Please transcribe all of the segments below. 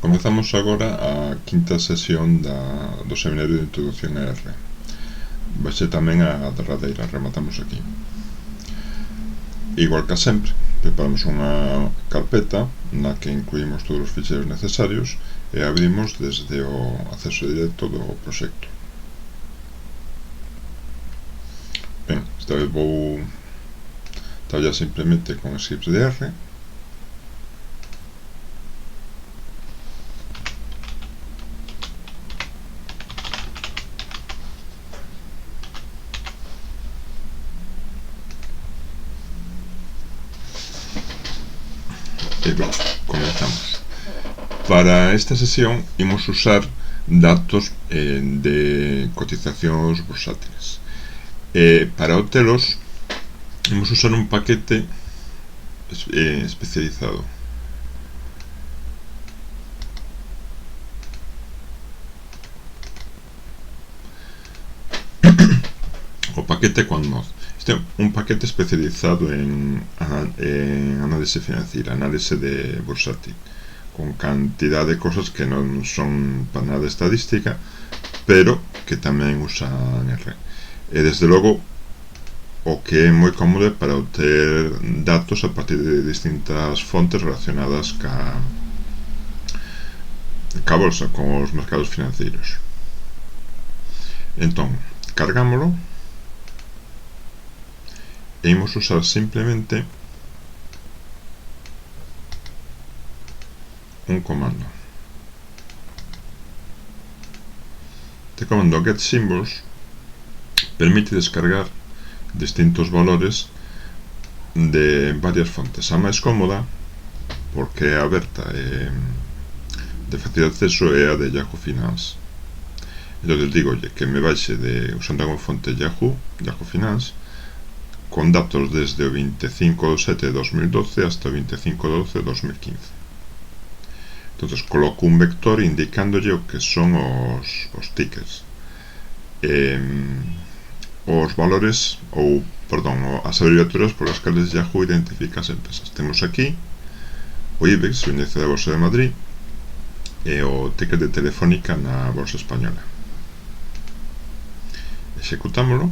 Comezamos agora a quinta sesión do seminario de introducción a R. Vai ser tamén a derradeira, rematamos aquí. Igual que sempre, preparamos unha carpeta na que incluímos todos os ficheiros necesarios e abrimos desde o acceso directo do proxecto. Ben, esta vez vou traballar simplemente con scripts de R. E ben, comenzamos. Para esta sesión imos usar datos de cotizacións bursátiles. Para obtelos imos usar un paquete especializado. O paquete QuantMod. Este é un paquete especializado en análise financiera, análise de bursátil, con cantidad de cosas que non son para nada estadística, pero que tamén usan R. E desde logo o que é moi cómodo para obter datos a partir de distintas fontes relacionadas ca bolsa, con os mercados financeiros. Entón, cargámolo e imos usar simplemente un comando. Este comando getSymbols permite descargar distintos valores de varias fontes. A máis cómoda, porque é aberta e de fácil acceso, é a de Yahoo Finance. Entón digolle que me baixe usando como fonte Yahoo Finance, con datos desde o 25 de 7 de 2012 hasta o 25 de 12 de 2015. Entón coloco un vector indicándolle o que son os tickets, os valores, as abreviaturas polas cales Yahoo identifica as empresas. Temos aquí o IBEX, o índice da Bolsa de Madrid, e o ticket de Telefónica na Bolsa Española. Executámolo.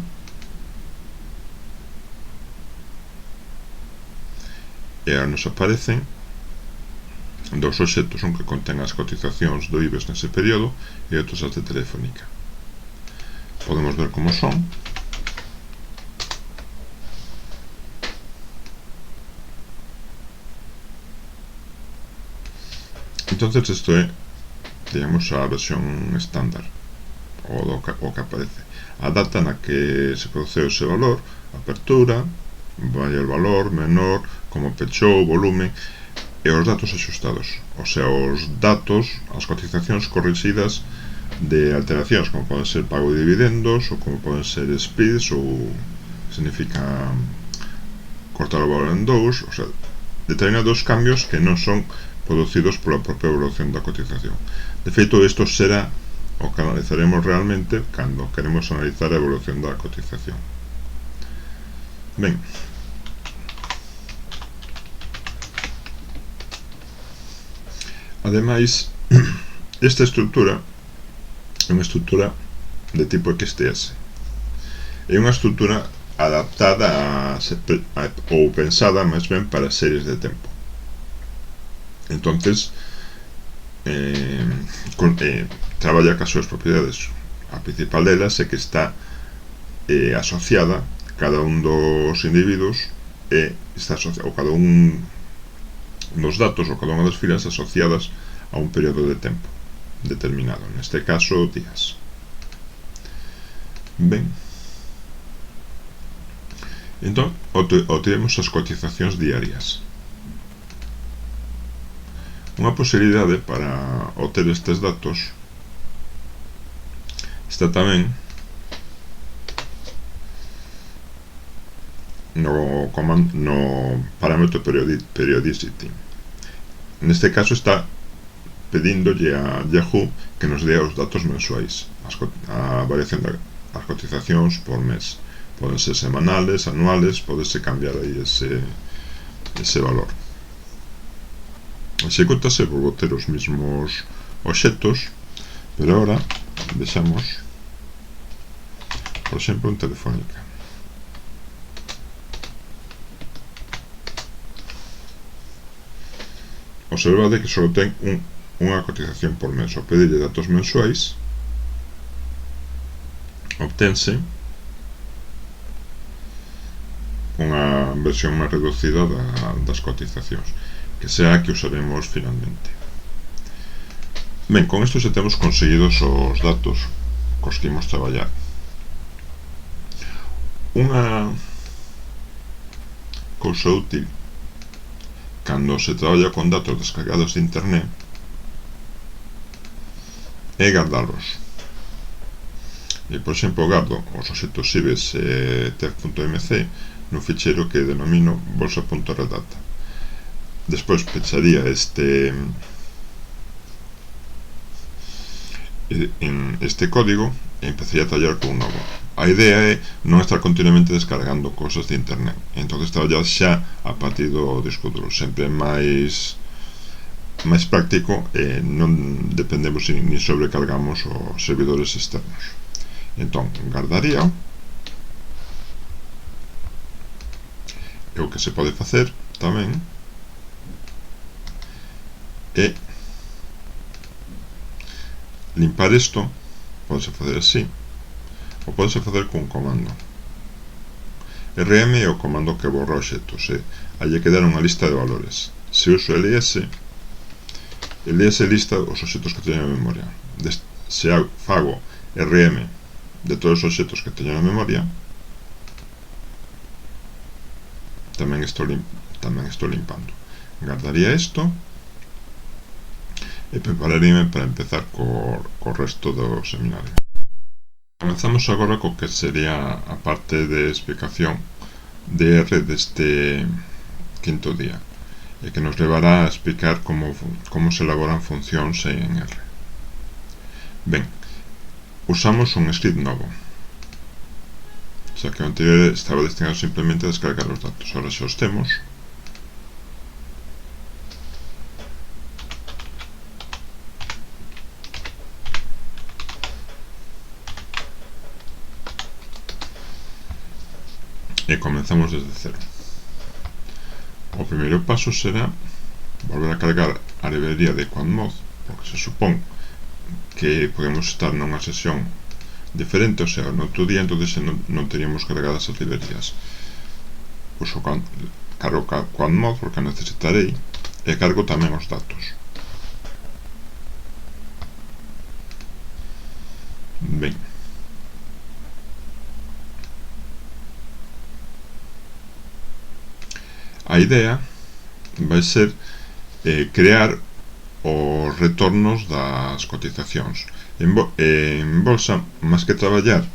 E ahora nos aparecen dous obxectos, un que contén as cotizacións do IBEX nese período e outros as de Telefónica. Podemos ver como son. Entonces isto é, digamos, a versión estándar, o que aparece. A data na que se procesou ese valor, apertura, maior valor, menor, como pechou, volumen, e os datos axustados, o sea, os datos, as cotizacións corrixidas de alteracións, como poden ser pago de dividendos, ou como poden ser SPIDs, ou significa cortar o valor en dous, o sea, determinados cambios que non son producidos pola propia evolución da cotización. De feito, isto será o que analizaremos realmente cando queremos analizar a evolución da cotización. Ben, ademais, esta estrutura é unha estrutura de tipo XTS. É unha estrutura adaptada ou pensada máis ben para series de tempo. Entonces, traballa cas súas propiedades. A principal delas é que está asociada cada un dos individuos e está asociado, ou cada un dos datos ou cada unha das filas asociadas a un período de tempo determinado, neste caso días. Ben, entón obtivemos as cotizacións diarias. Unha posibilidade para obter estes datos está tamén no parámetro periodicity. Neste caso está pedíndolle a Yahoo que nos dé os datos mensuais, a variación das cotizacións por mes. Poden ser semanales, anuales, podese cambiar aí ese valor. execútase, volvo ter os mesmos obxectos, pero agora deixamos, por exemplo, en Telefónica. Observade que só ten unha cotización por mes. Ao pedirle datos mensuais, obtense unha versión máis reducida das cotizacións, que sea a que usaremos finalmente. Ben, con isto xa temos conseguidos os datos cos que imos traballar. Unha cousa útil cando se traballa con datos descargados de internet é guardalos. E, por exemplo, gardo os obxectos IBEX tef.mc no ficheiro que denomino bolsa.redata. Despois pecharía este código e empezaría a traballar con un novo. A idea é non estar continuamente descargando cosas de internet, entón traballar xa a partir do disco duro, sempre máis práctico, e non dependemos ni sobrecargamos os servidores externos. Entón, guardaría, e o que se pode facer tamén é limpar isto. Podese facer así, ou podese facer cun comando. rm é o comando que borra obxectos, e hai que dar unha lista de valores. Se uso ls lista os obxectos que teño na memoria. Se fago rm de todos os obxectos que teño na memoria, tamén estou limpando. Guardaría isto e prepararíame para empezar co resto do seminario. Comenzamos agora co que sería a parte de explicación de R deste quinto día, e que nos levará a explicar como se elaboran funcións en R. Ben, usamos un script novo, xa que o anterior estaba destinado simplemente a descargar os datos. Ahora xa os temos. E comenzamos desde cero. O primeiro paso será volver a cargar a librería de QuantMod, porque se supón que podemos estar nunha sesión diferente, o sea, no outro día, entón non teríamos cargadas as librerías. Cargo QuantMod porque a necesitarei, e cargo tamén os datos. Ben, a idea vai ser crear os retornos das cotizacións. En bolsa, máis que traballar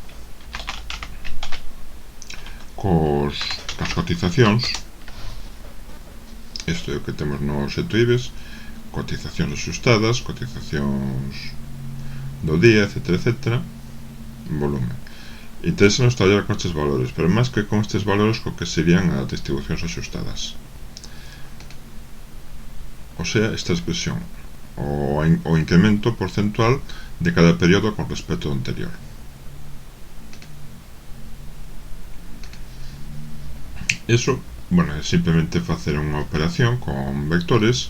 cas cotizacións, isto é o que temos no obxecto IBEX, cotizacións axustadas, cotizacións do día, etc., volumen. Interesa-nos traballar con estes valores, pero máis que con estes valores, co que serían as distribucións axustadas. O sea, esta expresión, o incremento porcentual de cada período con respecto ao anterior. Iso, bueno, é simplemente facer unha operación con vectores,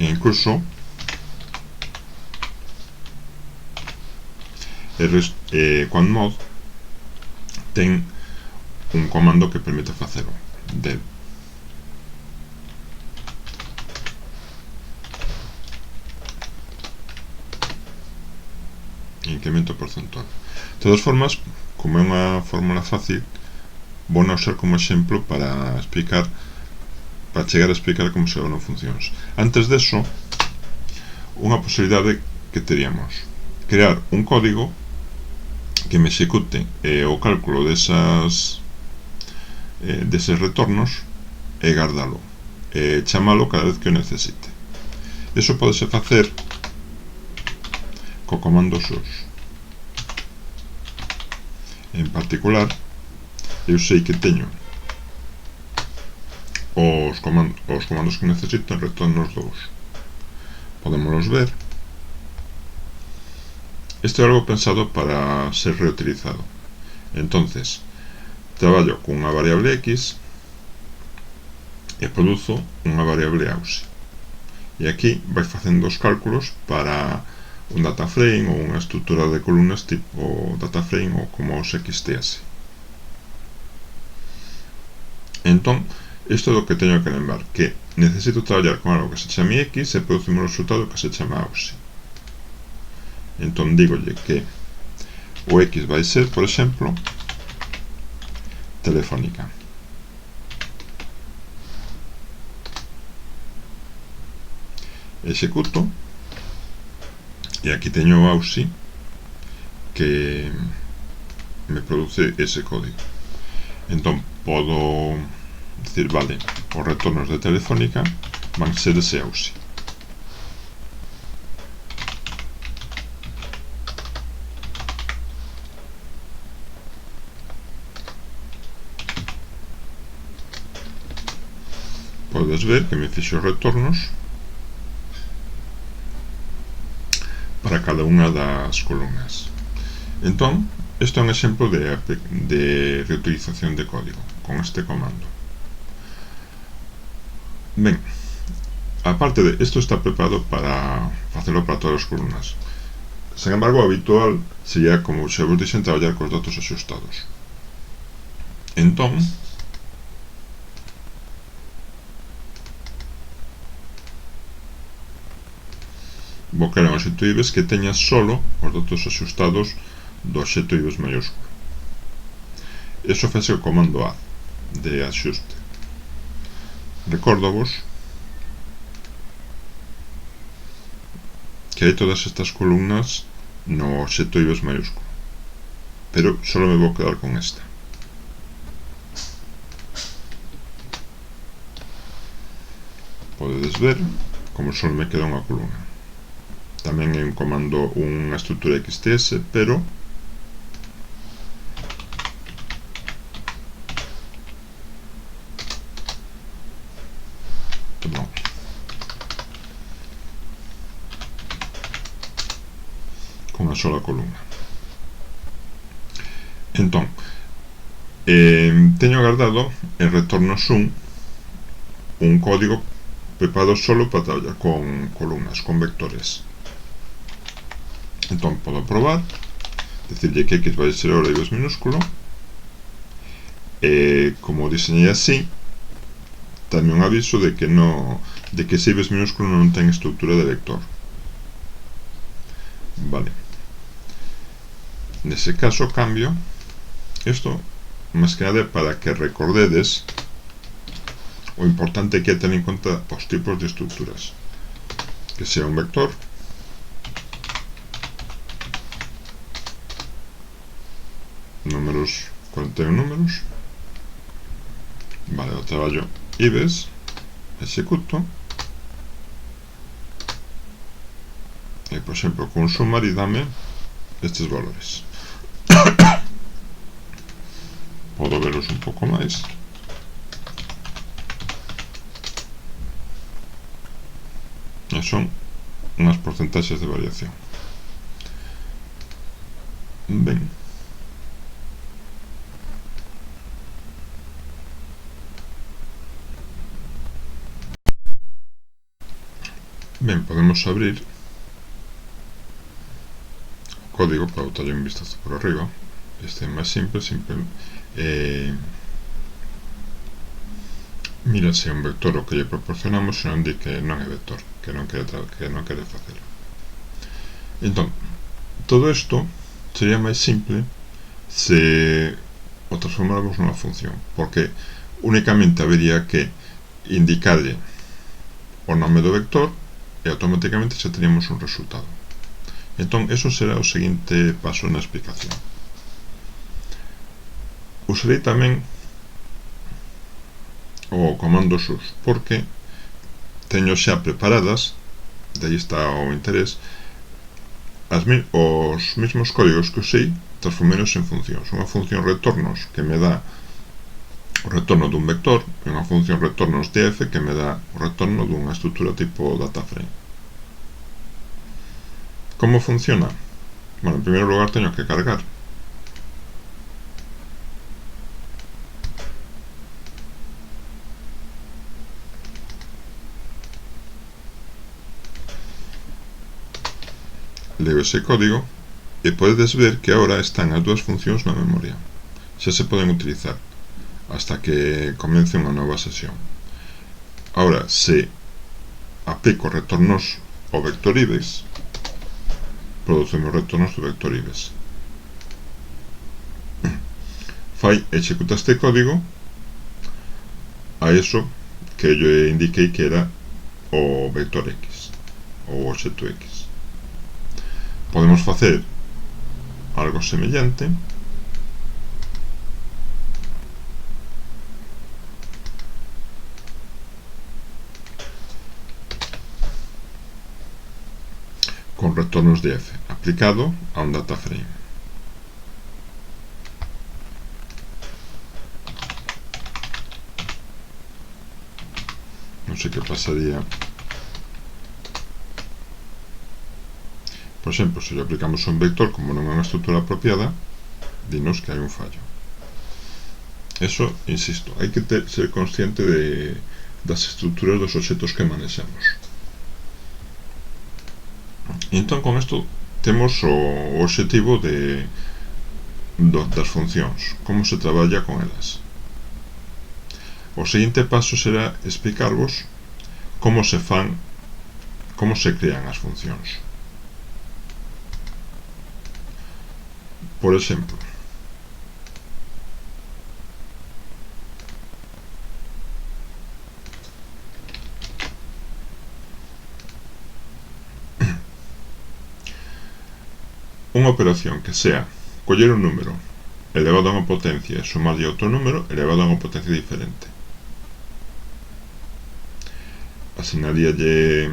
e incluso QuantMod ten un comando que permite facelo, del incremento porcentual. De todas formas, como é unha fórmula fácil, vou a usar como exemplo para chegar a explicar como se elaboran funcións. Antes deso, unha posibilidade que teríamos: crear un código que me execute o cálculo deses retornos e guardalo, e chamalo cada vez que o necesite. Iso podese facer co comando source. En particular, eu sei que teño os comandos que necesito en retornos 2. Podémoslos ver. Isto é algo pensado para ser reutilizado. Entonces, traballo cunha variable x e produzo unha variable AUSI. E aquí vai facendo os cálculos para un data frame ou unha estrutura de columnas tipo data frame ou como os XTS. Entón, isto é o que teño que lembrar, que necesito traballar con algo que se chame x e producir un resultado que se chama AUSI. Entón, digolle que o x vai ser, por exemplo, Telefónica. Executo e aquí teño o AUSI que me produce ese código. Entón podo decir, vale, os retornos de Telefónica van ser ese AUSI. Podes ver que me fixo retornos para cada unha das columnas. Entón, isto é un exemplo de reutilización de código con este comando. Ben, aparte de isto está preparado para facelo para todas as columnas. Sen embargo, o habitual sería, como xa vos dixen, traballar cos datos axustados. Entón, vou crear un obxecto IBEX que teña solo os datos axustados do obxecto IBEX maiúsculo. Iso fese o comando add de axuste. Recórdovos que hai todas estas columnas no obxecto IBEX maiúsculo, pero só me vou quedar con esta. Podedes ver como só me queda unha columna. Tamén é un comando, unha estrutura XTS, pero perdón, con unha sola columna. Entón, teño guardado en retornos 1 un código preparado solo para traballar con columnas, con vectores. Entón podo probar, decirlle que x vai ser ahora IBEX minúsculo, e como diseñei así, dame un aviso de que ese IBEX minúsculo non ten estrutura de vector. Vale. Nese caso cambio isto, máis que nada para que recordedes o importante que é ter en conta os tipos de estruturas, que sea un vector, números, 41 números, vale, o traballo IBEX, executo, e por exemplo con summary dame estes valores. Podo velos un pouco máis. E son unhas porcentaxes de variación. Ben, podemos abrir o código para botarlle un vistazo por arriba. Este é máis simple, mírase un vector o que lle proporcionamos e non di que non é vector, que non quere facelo. Entón, todo isto sería máis simple se o transformáramos nunha función, porque únicamente habería que indicarlle o nome do vector e automáticamente xa teríamos un resultado. Entón, eso será o seguinte paso na explicación. Usarei tamén o comando sus, porque teño xa preparadas, de aí está o interés, os mesmos códigos que usei transforménos en funcións. Unha función retornos que me dá o retorno dun vector e unha función retornos df que me dá o retorno dunha estrutura tipo data frame. Como funciona? Bueno, en primeiro lugar teño que cargar. Leo ese código e podedes ver que agora están as dúas funcións na memoria. Xa se poden utilizar hasta que comece unha nova sesión. Ahora, se aplico retornos ao vector IBEX, producimos retornos do vector IBEX. Fai executa este código a eso que yo indiquei que era o vector X, ou obxecto X. Podemos facer algo semellante con retornos de f aplicado a un data frame. Non sei que pasaría. Por exemplo, se lle aplicamos un vector como non é unha estrutura apropiada, dinos que hai un fallo. Eso, insisto, hai que ser consciente das estruturas dos obxectos que manexamos. E entón, con isto, temos o obxectivo das funcións, como se traballa con elas. O seguinte paso será explicarvos como se crean as funcións. Por exemplo, unha operación que sea coller un número elevado a unha potencia e sumarlle outro número elevado a unha potencia diferente. Asignaríalle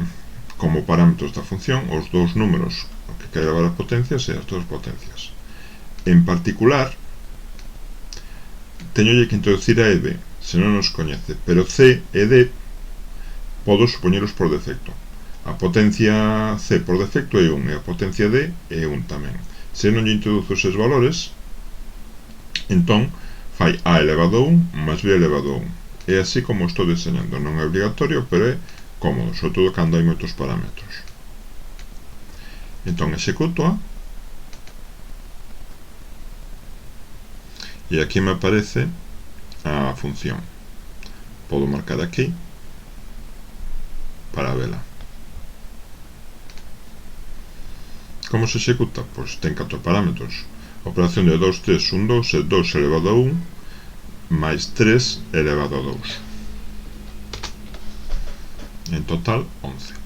como parámetros da función os dous números que quere elevar as potencias e as dúas potencias. En particular, teñolle que introducir a e b, se non nos coñece, pero c e d podo supoñeros por defecto. A potencia c por defecto é 1 e a potencia d é 1 tamén. Se non lle introduzo eses valores, entón fai a elevado a 1 máis b elevado a 1. É así como estou deseñando, non é obligatorio, pero é cómodo, sobre todo cando hai moitos parámetros. Entón executo e aquí me aparece a función. Podo marcar aquí para vela. Como se executa? Pois ten 4 parámetros. Operación de 2, 3, 1, 2 e 2 elevado a 1 máis 3 elevado a 2. En total, 11.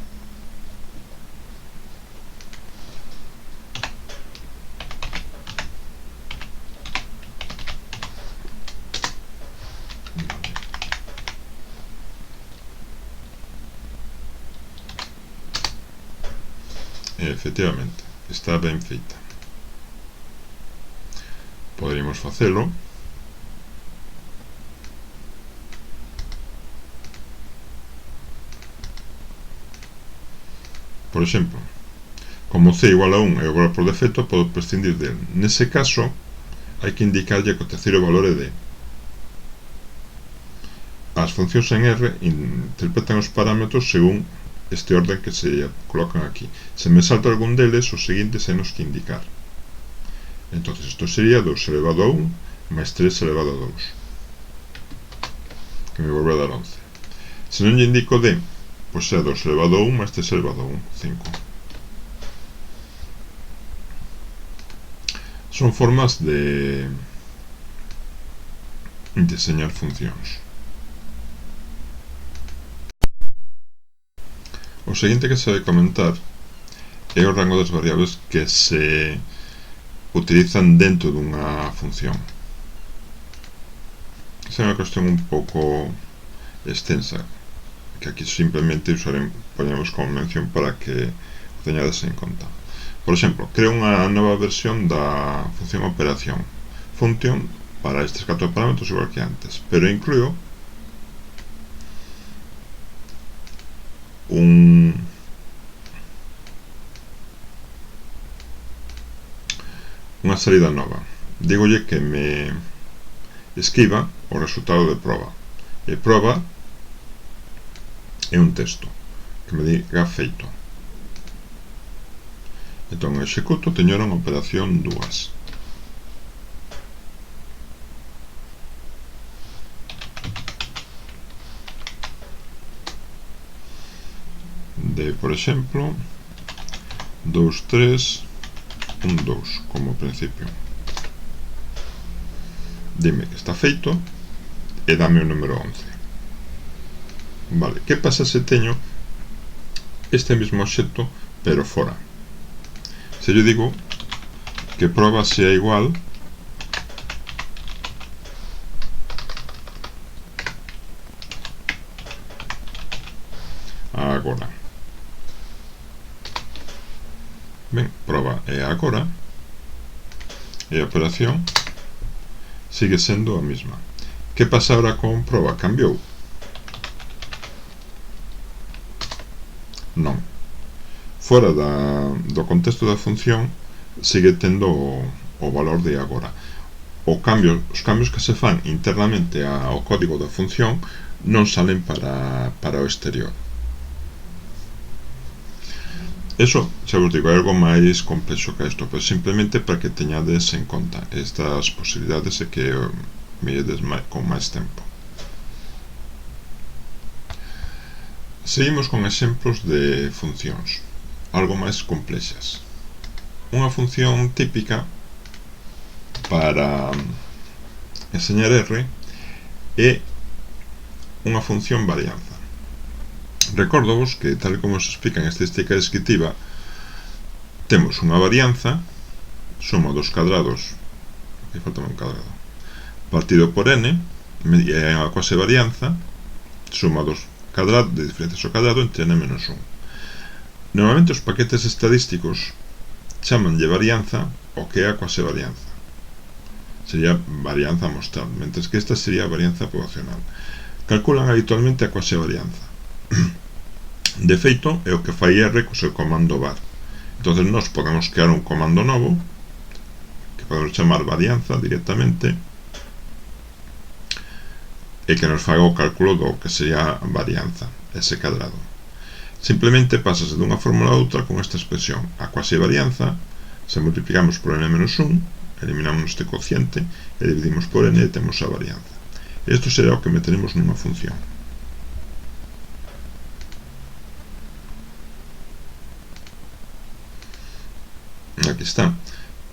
E, efectivamente, está ben feita. Poderíamos facelo por exemplo, como c igual a 1 é igual por defecto, podo prescindir del. Nese caso, hai que indicarlle que o terceiro valor é d. As funcións en R interpretan os parámetros según este orden que se colocan aquí. Se me salta algún deles, os seguintes temos que indicar. Entonces, isto sería 2 elevado a 1 máis 3 elevado a 2, que me volve a dar 11. Se non lle indico d, pois é 2 elevado a 1 máis 3 elevado a 1, 5. Son formas de deseñar funcións. O seguinte que se vai comentar é o rango das variables que se utilizan dentro dunha función. Esa é unha cuestión un pouco extensa, que aquí simplemente poñemos como mención para que o teñades en conta. Por exemplo, creo unha nova versión da función operación, function para estes 4 parámetros igual que antes, pero incluo unha salida nova. Dígolle que me escriba o resultado de proba, e proba é un texto que me diga feito. Entón executo, teño unha operación 2. De, por exemplo, 2, 3, 1, 2 como principio. Dime que está feito e dame o número 11. Vale, que pasa se teño este mismo obxecto pero fora? Se yo digo que proba sea igual a agora. Ben, proba é agora e a operación sigue sendo a mesma. Que pasa ahora con proba? Cambiou? Non. Fora do contexto da función sigue tendo o valor de agora. Os cambios que se fan internamente ao código da función non salen para o exterior. Eso, xa vos digo, é algo máis complexo que isto, pero simplemente para que teñades en conta estas posibilidades e que miredes con máis tempo. Seguimos con exemplos de funcións, algo máis complexas. Unha función típica para enseñar R é unha función varianza. Recórdovos que, tal como se explica en estadística descriptiva, temos unha varianza, suma dos cadrados, aquí falta un cadrado, partido por n, e a quase varianza, suma dos cadrados de diferencias ao cadrado entre n menos 1. Normalmente os paquetes estadísticos chamanlle varianza o que é a quase varianza. Sería varianza mostral, mentres que esta sería varianza poblacional. Calculan habitualmente a quase varianza. De feito, é o que fai R co seu comando var. Entón, nós podemos crear un comando novo que podemos chamar varianza directamente e que nos faga o cálculo do que sería varianza, ese cadrado. Simplemente pasase dunha fórmula a outra con esta expresión. A quase varianza, se multiplicamos por n menos 1, eliminamos este cociente e dividimos por n e temos a varianza. Isto será o que meteremos nunha función. Aquí está.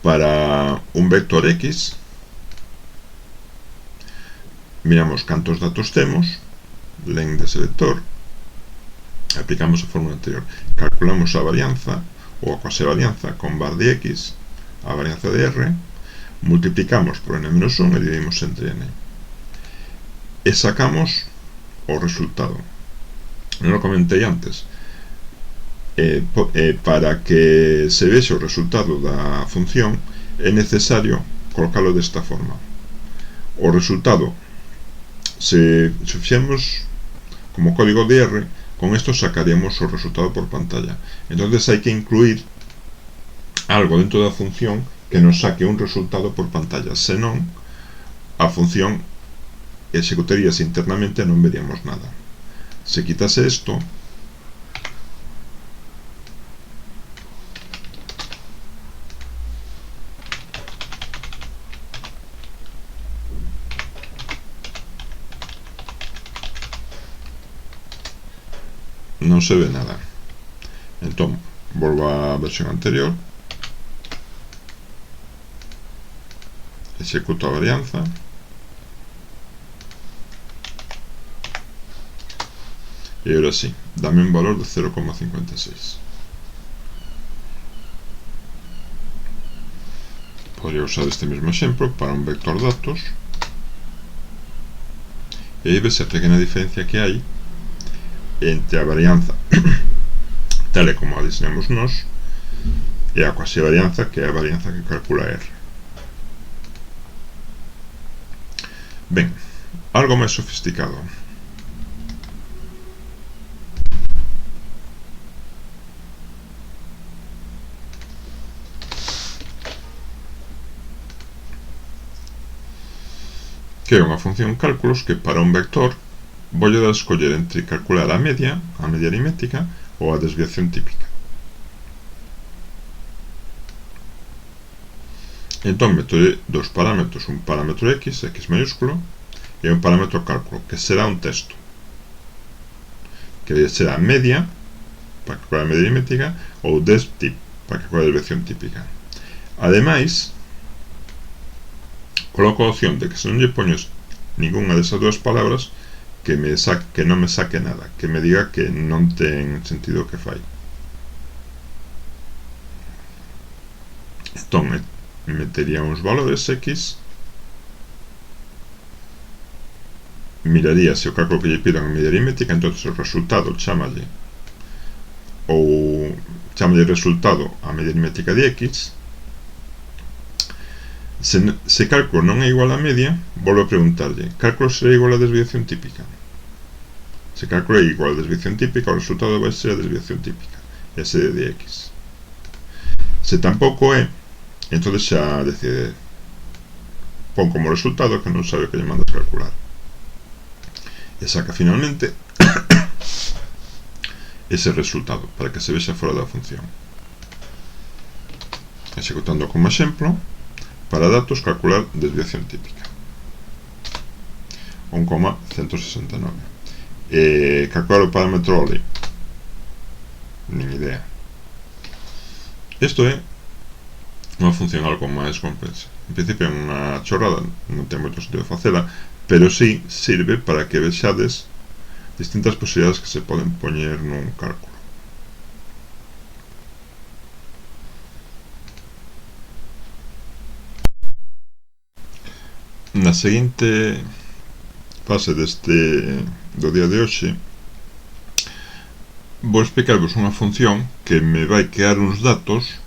Para un vector X, miramos cantos datos temos, len dese vector, aplicamos a fórmula anterior, calculamos a varianza ou a quase varianza con var de X, a varianza de R, multiplicamos por n menos 1 e dividimos entre n. E sacamos o resultado. Non o comentei antes. Para que se vexe o resultado da función é necesario colocalo desta forma. O resultado, se fixemos como código de R, con isto sacaríamos o resultado por pantalla. Entonces hai que incluir algo dentro da función que nos saque un resultado por pantalla, senón a función executaríase internamente e non veríamos nada. Se quitase isto, non se ve nada. Entón, volvo á versión anterior, executo a varianza e agora sí, dame un valor de 0,56. Podría usar este mesmo exemplo para un vector datos e aí ves a pequena diferencia que hai entre a varianza tal e como a diseñamos nós e a quasi varianza, que é a varianza que calcula R. Ben, algo máis sofisticado. Que é unha función cálculos que para un vector vou dar a escoller entre calcular a media aritmética ou a desviación típica. Entón meto dos parámetros, un parámetro x maiúsculo, e un parámetro cálculo, que será un texto, que será media, para calcular a media aritmética, ou desTip, para calcular a desviación típica. Ademais, coloco a opción de que se non lle poño ninguna desas dúas palabras, que non me saque nada, que me diga que non ten sentido o que fai. Entón, metería uns valores x, miraría se o cálculo que lle pidan a media aritmética, entón o resultado chámalle resultado a media aritmética de x. Se cálculo non é igual a media, volvo a preguntarlle, cálculo será igual a desviación típica? Se cálculo é igual a desviación típica, o resultado vai ser a desviación típica, ese de x. Se tampouco é, entón xa decide, pon como resultado que non sabe o que lle mandas calcular, e saca finalmente ese resultado para que se vexa fora da función. Executando como exemplo, para datos calcular desviación típica 1,169, calcular o parámetro OLE, nin idea. Isto é unha función algo máis complexa. En principio é unha chorrada, non ten moito sentido facela, pero sí sirve para que vexades distintas posibilidades que se poden poñer nun cálculo. Na seguinte fase do día de hoxe vou explicarvos unha función que me vai crear uns datos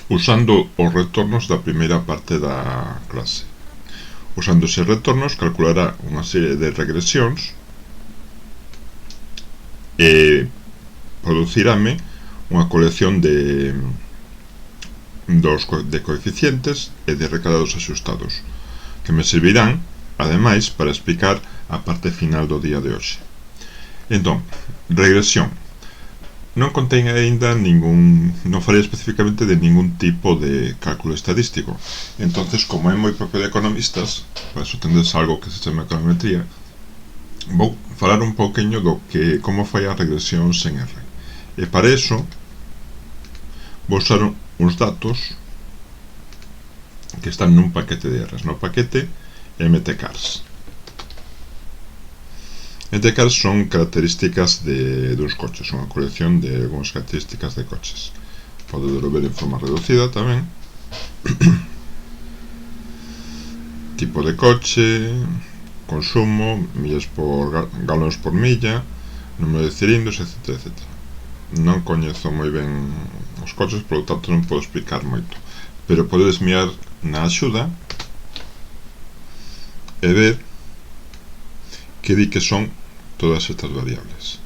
usando os retornos da primeira parte da clase. Usando eses retornos calculará unha serie de regresións e producirame unha colección de coeficientes e de recadados axustados que me servirán, ademais, para explicar a parte final do día de hoxe. Entón, regresión. Non contén aínda non falei especificamente de ningún tipo de cálculo estadístico. Entonces, como é moi propio de economistas, para iso tendes algo que se chama econometría, vou falar un pouquinho do que como fai a regresión sen R. E para iso vou usar uns datos que están nun paquete de R's, no paquete mtcars. mtcars son características duns coches, unha colección de algunhas características de coches. Podedelo ver en forma reducida tamén. Tipo de coche, consumo, millas por galóns por milla, número de cilindros, etc, etc. Non coñezo moi ben os coches, polo tanto non podo explicar moito, pero podedes mirar na axuda e ver que di que son todas estas variables.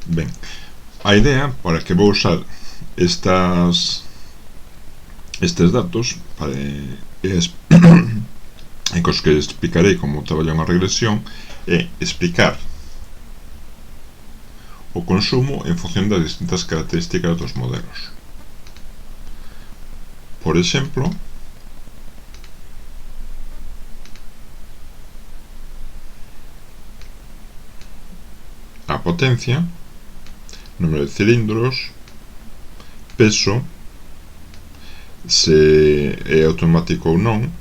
Ben, a idea para que vou usar estes datos e cos que explicarei como traballa unha regresión é explicar o consumo en función das distintas características dos modelos. Por exemplo, a potencia, número de cilindros, peso, se é automático ou non,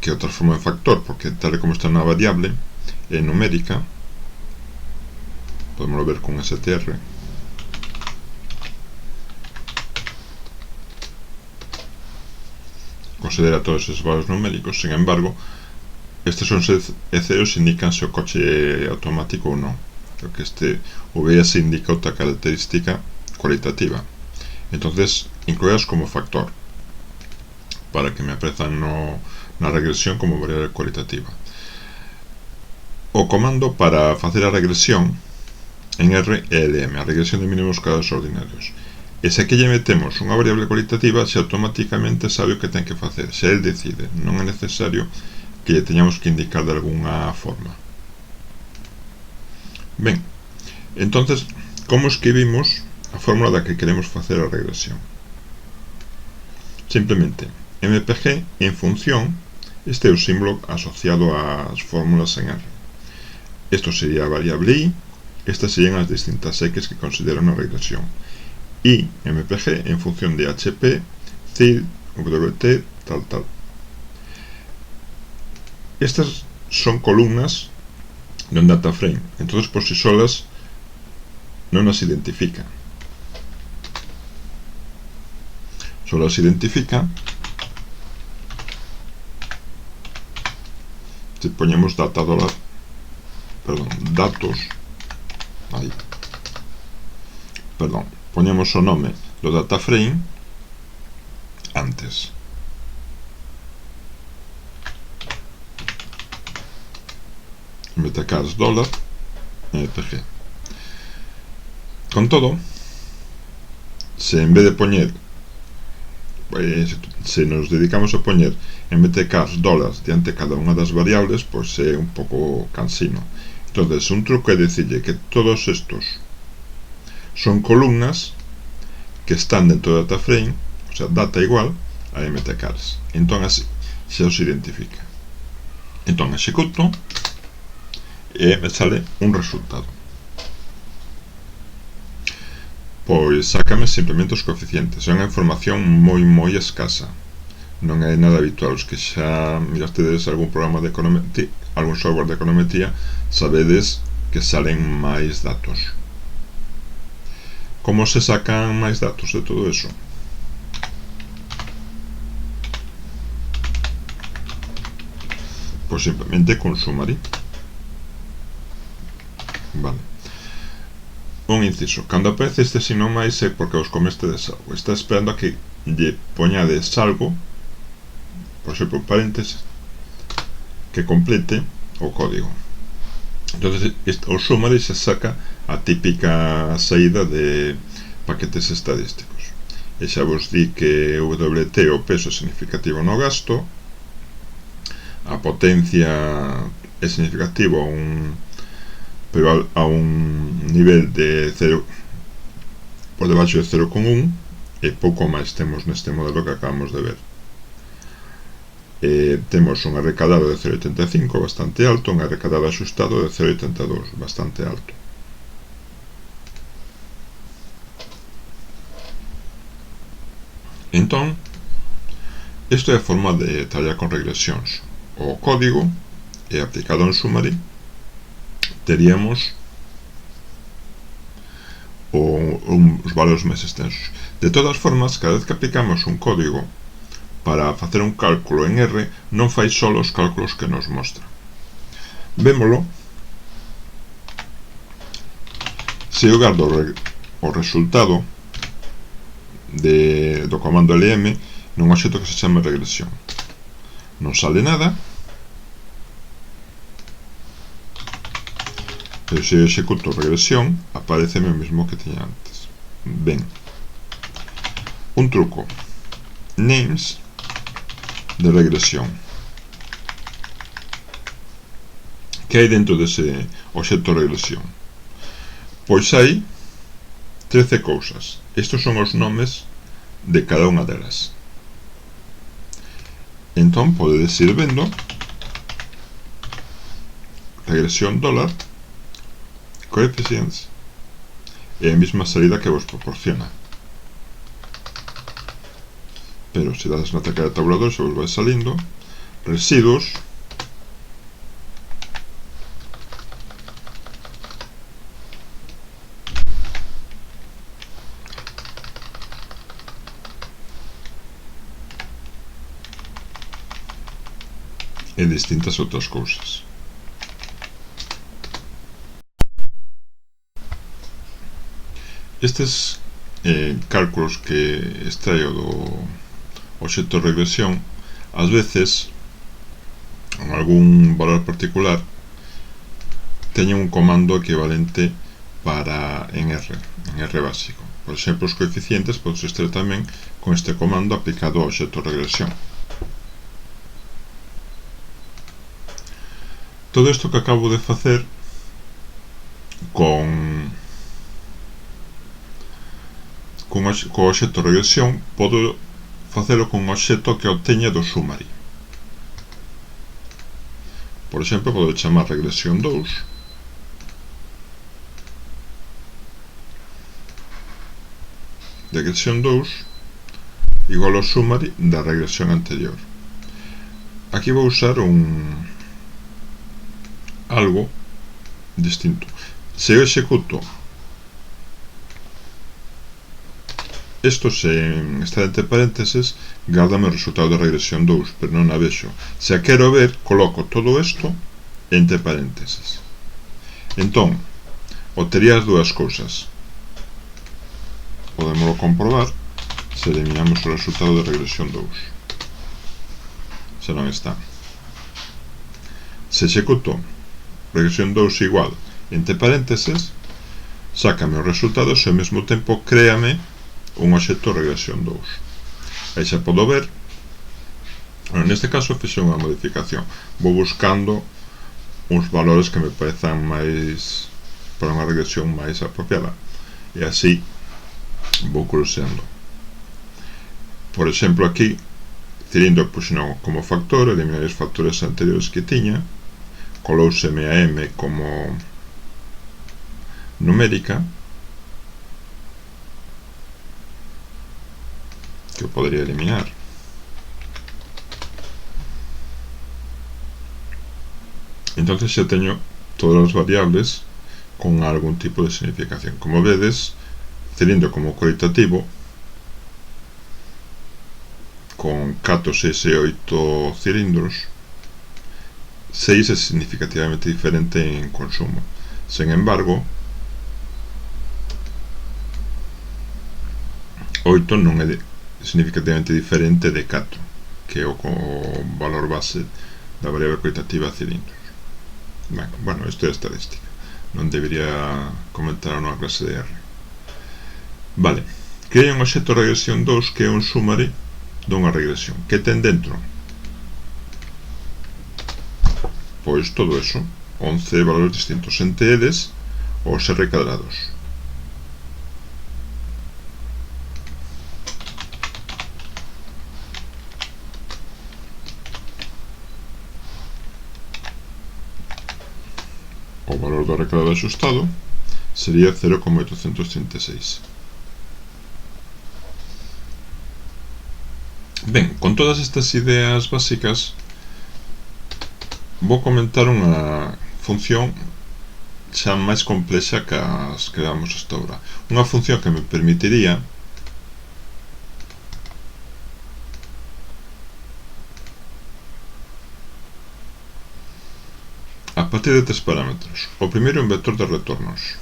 que é outra forma de factor, porque tal como está na variable é numérica, podemos ver con str. Considera todos esos valores numéricos, sin embargo, estes son ceros e indican se o coche é automático ou non, porque o VS indica outra característica cualitativa. Entonces, incluías como factor. para que me aparezan na regresión como variable cualitativa. O comando para facer a regresión en R é LM, a regresión de mínimos casos ordinarios. E se aquí lle metemos unha variable cualitativa, se automáticamente sabe o que ten que facer, se el decide, non é necesario que lle teñamos que indicar de algunha forma. Ben, entonces, como escribimos a fórmula da que queremos facer a regresión? Simplemente, mpg en función, este é o símbolo asociado ás fórmulas en R. Isto sería a variable i, estas serían as distintas x que consideran a regresión. I, mpg en función de hp, cil, wt, tal. Estas son columnas de un data frame, entonces por sí solas non as identifica. Solo as identifica se poñemos datos, poñemos o nome do data frame antes. Metacars $mpg. Con todo, se en vez de poñer, se nos dedicamos a poñer mtcars $ diante cada unha das variables, pois é un pouco cansino. Entonces, un truco é dicirlle que todos estos son columnas que están dentro do data frame, o sea, data igual a mtcars. Entón, así, se os identifica. Entón, executo e me sale un resultado. Pois sácame simplemente os coeficientes. É unha información moi escasa, non é nada habitual. Os que xa mirastedes algún programa de econometría, algún software de econometría, sabedes que salen máis datos. Como se sacan máis datos de todo eso? Pois simplemente con summary. Vale. Un inciso, cando aparece este signo máis é porque os comestedes algo, está esperando a que lle poñades algo, por exemplo, paréntesis, que complete o código. Entonces, o summary se saca a típica saída de paquetes estadísticos. E xa vos di que WT, o peso, é significativo no gasto, a potencia é significativo pero a un nivel de 0 por debaixo de 0,1 e pouco máis temos neste modelo que acabamos de ver. Temos un recadado de 0,85 bastante alto, un recadado axustado de 0,82 bastante alto. Entón, isto é a forma de traballar con regresións. O código é aplicado en summary, teríamos os valores máis extensos. De todas formas, cada vez que aplicamos un código para facer un cálculo en R, non fai só os cálculos que nos mostra. Vémolo se eu gardo o resultado do comando LM nun obxecto que se chama regresión. Non sale nada, pero se eu executo regresión, aparece o mesmo que tiña antes. Ben, un truco: names de regresión. Que hai dentro dese obxecto regresión? Pois hai 13 cousas. Estos son os nomes de cada unha delas. Entón, podedes ir vendo regresión $, coefficients, é a mesma salida que vos proporciona. Pero se dades na tecla de tabulador, se vos vai salindo residuos, e distintas outras cousas. Estes cálculos que extraio obxecto de regresión, ás veces, en algún valor particular, teñen un comando equivalente en R básico. Por exemplo, os coeficientes podes extraer tamén con este comando aplicado ao obxecto de regresión. Todo isto que acabo de facer co obxecto de regresión podo facelo con un obxecto que obteña do summary. Por exemplo, podo chamar regresión 2 igual ao summary da regresión anterior. Aquí vou usar algo distinto. Se eu executo isto sen estar entre paréntesis, gárdame o resultado da regresión 2, pero non a vexo. Se a quero ver, coloco todo isto entre paréntesis. Entón, obtería as dúas cousas. Podémoslo comprobar se eliminamos o resultado da regresión 2. Se non está. Se executo regresión 2 igual entre paréntesis, sácame os resultados e ao mesmo tempo créame un obxecto de regresión 2. Aí xa podo ver, neste caso fixe unha modificación, vou buscando uns valores que me parezan máis para unha regresión máis apropiada, e así vou cruceando. Por exemplo, aquí cilindro puxeno como factor, eliminei os factores anteriores que tiña, colouseme a M como numérica, que podría eliminar. Entonces xa teño todas as variables con algún tipo de significación. Como vedes, cilindro como cualitativo con 4, 6 e 8 cilindros, 6 é significativamente diferente en consumo. Sen embargo, 8 non é significativamente diferente de 4, que é o valor base da variable cualitativa cilindros. Bueno, isto é estadística, non debería comentar nunha clase de R. Vale, creei un obxecto de regresión 2 que é un summary dunha regresión. Que ten dentro? Pois todo eso, 11 valores distintos, entre eles os R cadrados. O valor do R cadrado axustado sería 0,836. Ben, con todas estas ideas básicas vou comentar unha función xa máis complexa que as que damos hasta ahora. Unha función que me permitiría a partir de 3 parámetros. O primeiro é un vector de retornos.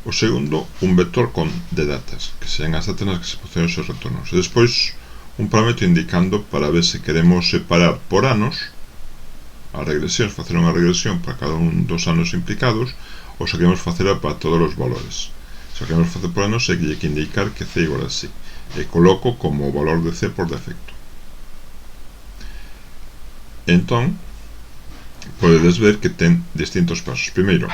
O segundo, un vector de datas, que sean as datas nas que se proceden os retornos. E despois, un parámetro indicando para ver se queremos separar por anos as regresións, facer unha regresión para cada un dos anos implicados, ou se queremos facela para todos os valores. Se queremos facer por anos, hai que indicar que C igual a C, e coloco como valor de C por defecto. Entón, podedes ver que ten distintos pasos. Primeiro,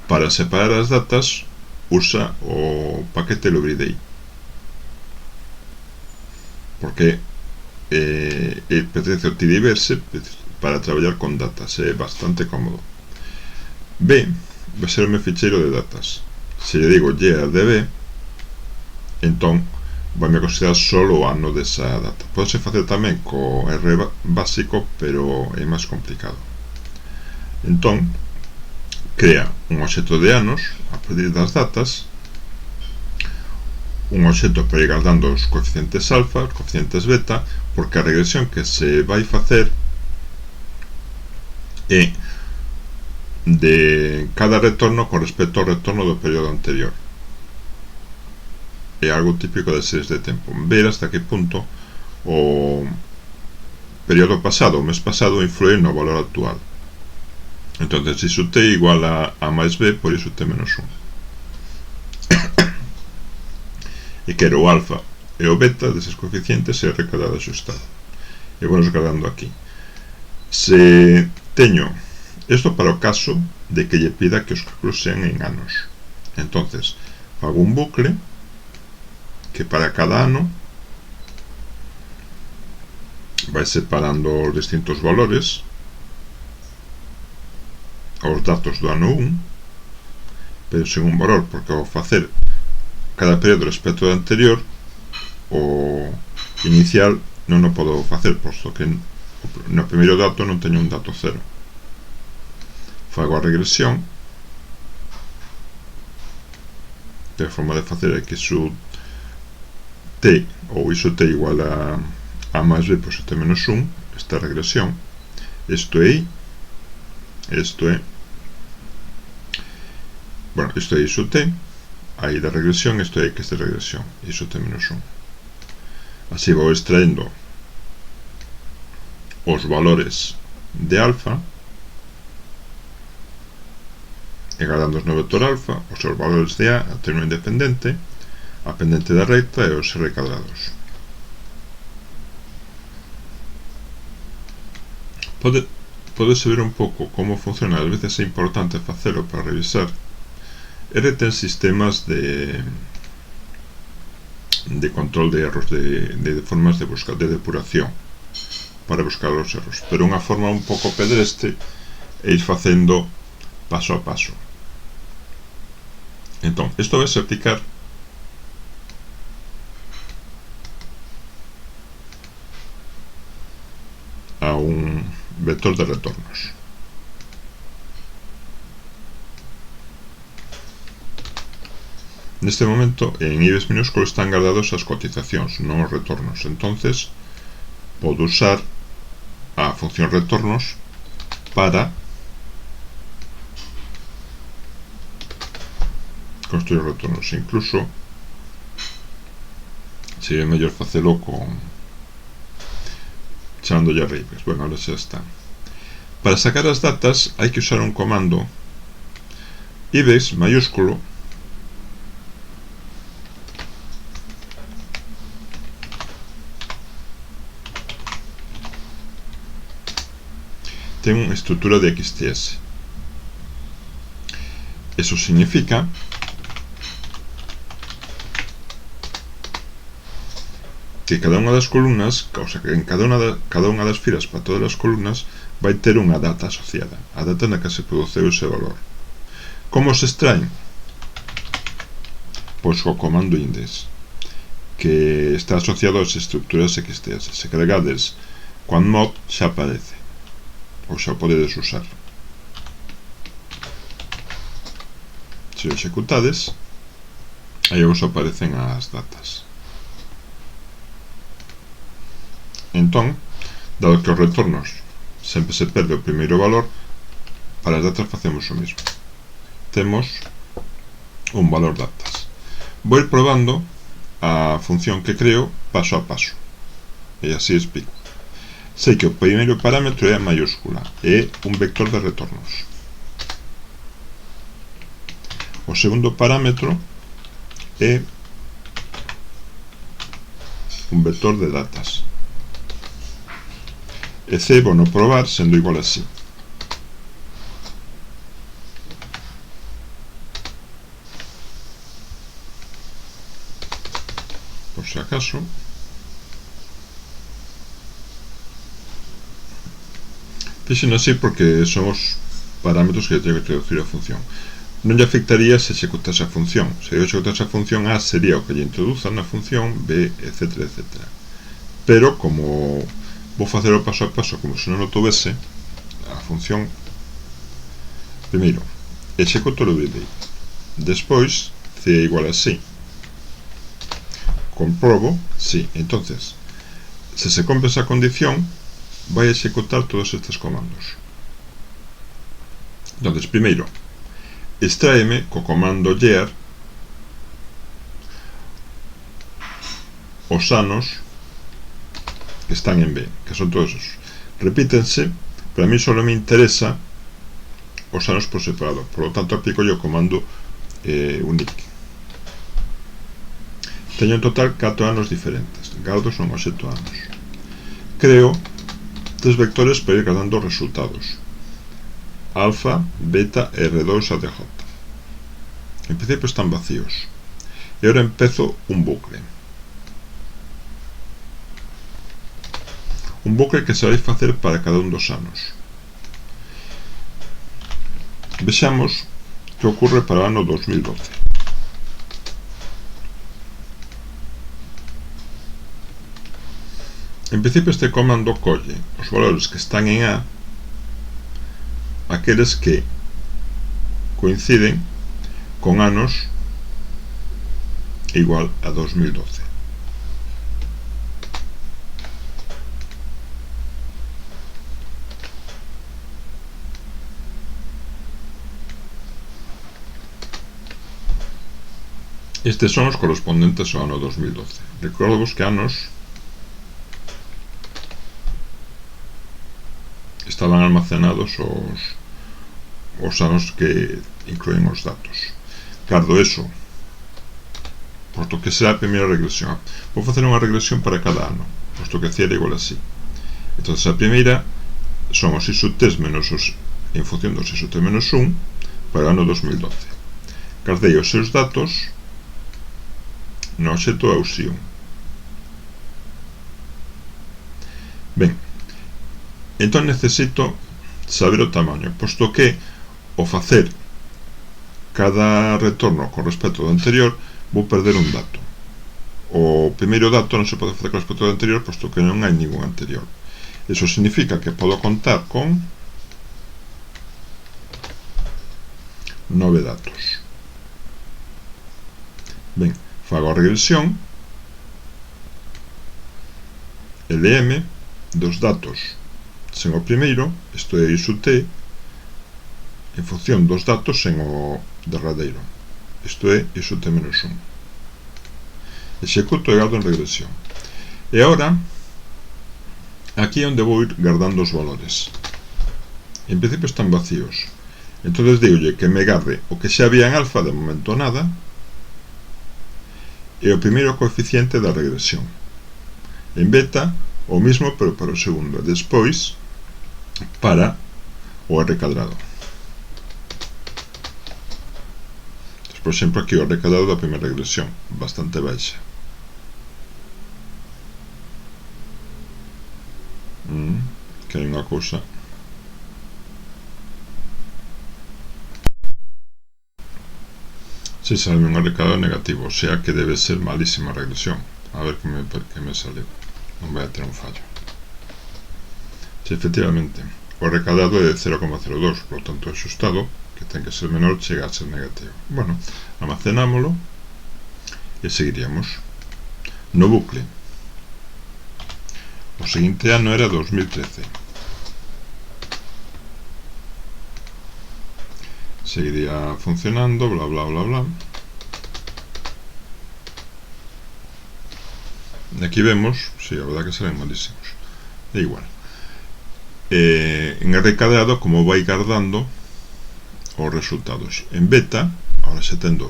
para separar as datas, usa o paquete Lubridei, porque pertence ao Tidyverse para traballar con datas, é bastante cómodo. B, vai ser o meu ficheiro de datas. Se lle digo year.db, entón vai me considerar solo o ano desa data. Pode facer tamén co R básico, pero é máis complicado. Entón, crea un obxecto de anos a partir das datas, un obxecto para ir guardando os coeficientes alfa, os coeficientes beta, porque a regresión que se vai facer é de cada retorno con respecto ao retorno do período anterior. é algo típico das series de tempo, ver hasta que punto o período pasado, o mes pasado, influye no valor actual. Entonces, iso t igual a máis b, por iso t menos 1. E quero o alfa e o beta deses coeficientes e recadado axustado. E vou recadando aquí. Se teño isto para o caso de que lle pida que os cálculos sean en anos. Entonces, fago un bucle que para cada ano vai separando os distintos valores, os datos do ano 1, pero sen un valor, porque ao facer cada período respecto do anterior, o inicial non o podo facer, posto que no primeiro dato non teño un dato cero. Fago a regresión, que a forma de facer é que iso t, ou iso t igual a máis b por t menos 1, esta regresión, isto é i, isto é, bueno, isto é iso t, aí da regresión, isto é que esta regresión, iso t menos 1. Así vou extraendo os valores de alfa e guardando no vector alfa os seus valores de a termo independente, a pendente da recta e os r cadrados. Podes ver un pouco como funciona, ás veces é importante facelo para revisar. R ten sistemas de control de erros, de formas de buscar, de depuración para buscar os erros, pero unha forma un pouco pedestre é ir facendo paso a paso. Entón, isto vai se aplicar a un vector de retornos. Neste momento, en IBEX minúsculo están guardados as cotizacións, non os retornos. Entonces, podo usar a función retornos para construir retornos. Incluso, sería mellor facelo con chamándolle a IBEX. Bueno, ahora xa está. Para sacar as datas, hai que usar un comando IBEX mayúsculo ten unha estrutura de XTS. Eso significa que cada unha das columnas, o sea, que en cada unha das filas para todas as columnas vai ter unha data asociada, a data na que se produceu ese valor. Como se extraen? Pois co comando index, que está asociado ás estruturas XTS. Se carregades quantmod xa aparece, ou xa podedes usar. Se o executades, aí vos aparecen as datas. Entón, dado que os retornos sempre se perde o primeiro valor, para as datas facemos o mesmo. Temos un valor datas. Vou ir probando a función que creo paso a paso, e así explico. Sei que o primeiro parámetro é a mayúscula, é un vector de retornos. O segundo parámetro é un vector de datas. E C vou no probar sendo igual a así. Por si acaso, fixen así porque son os parámetros que teño que traducir a función. Non lle afectaría se executase a función. Se eu executase a función A, sería o que lle introduzan na función B, etc, etc. Pero, como vou facer o paso a paso como se non o tuvese, a función, primeiro, executo o VB, despois, C é igual a sí, comprobo, sí. Entonces, se se cumpre esa condición, vai executar todos estes comandos. Entonces, primeiro, extraeme co comando year os anos que están en B, que son todos esos. Repítense, pero a mí solo me interesa os anos por separado, por lo tanto aplico yo o comando unique. Teño en total 4 anos diferentes, gardo son os 7 anos. Creo 3 vectores para ir guardando resultados: alfa, beta, R2 a DJ. En principio están vacíos. E ahora empezo un bucle. Un bucle que se vai facer para cada un dos anos. Vexamos que ocurre para o ano 2012. En principio este comando colle os valores que están en A, aqueles que coinciden con anos igual a 2012. Estes son os correspondentes ao ano 2012. Recordovos que anos estaban almacenados os anos que incluen os datos. Gardo eso, posto que será a primeira regresión. Vou facer unha regresión para cada ano, posto que era igual así. Entón, a primeira son os x sub 3 menos os, en función dos x sub 3 menos 1 para o ano 2012. Gardei os seus datos no obxecto auxión. Ben, entón necesito saber o tamaño, posto que ao facer cada retorno con respecto ao anterior vou perder un dato. O primeiro dato non se pode facer con respecto ao anterior, posto que non hai ningún anterior. Eso significa que podo contar con 9 datos. Ben, fago a regresión LM dos datos sen o primeiro, isto é x sub t, en función dos datos sen o derradeiro, isto é x sub t menos 1. Executo e gardo en regresión. E agora aquí é onde vou ir guardando os valores. En principio están vacíos, entón digolle que me garde o que xa había en alfa, de momento nada, e o primeiro coeficiente da regresión. En beta o mismo, pero para o segundo, e despois para o R cadrado. Por exemplo, aquí o R cadrado da primeira regresión, bastante baixa. Que hai unha cousa. Si sale un R cadrado negativo, o sea que debe ser malísima regresión. A ver que me sale. Non vai a ter un fallo. Si efectivamente o R cadrado é de 0,02, por lo tanto o axustado, que ten que ser menor, chega a ser negativo. Bueno, almacenámolo e seguiríamos no bucle. O seguinte ano era 2013. Seguiría funcionando, bla bla bla bla. E aquí vemos, si, a verdad que salen malísimos. É igual. En R cadrado, como vai guardando os resultados. En beta, ahora xa ten 2.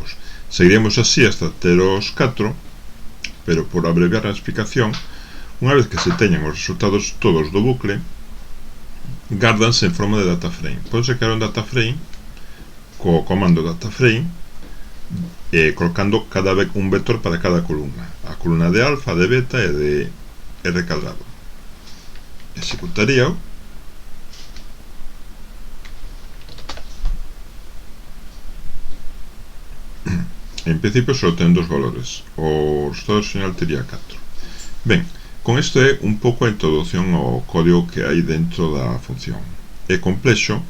Seguiríamos así hasta ter os 4, pero por abreviar a explicación, unha vez que se teñan os resultados todos do bucle, gardanse en forma de data frame. Pode crear un data frame co comando data frame, colocando cada vez un vector para cada columna. A columna de alfa, de beta e de R cadrado. Executaría. En principio só ten dos valores. O resultado final tería 4. Ben, con isto é un pouco a introducción ao código que hai dentro da función. É complexo,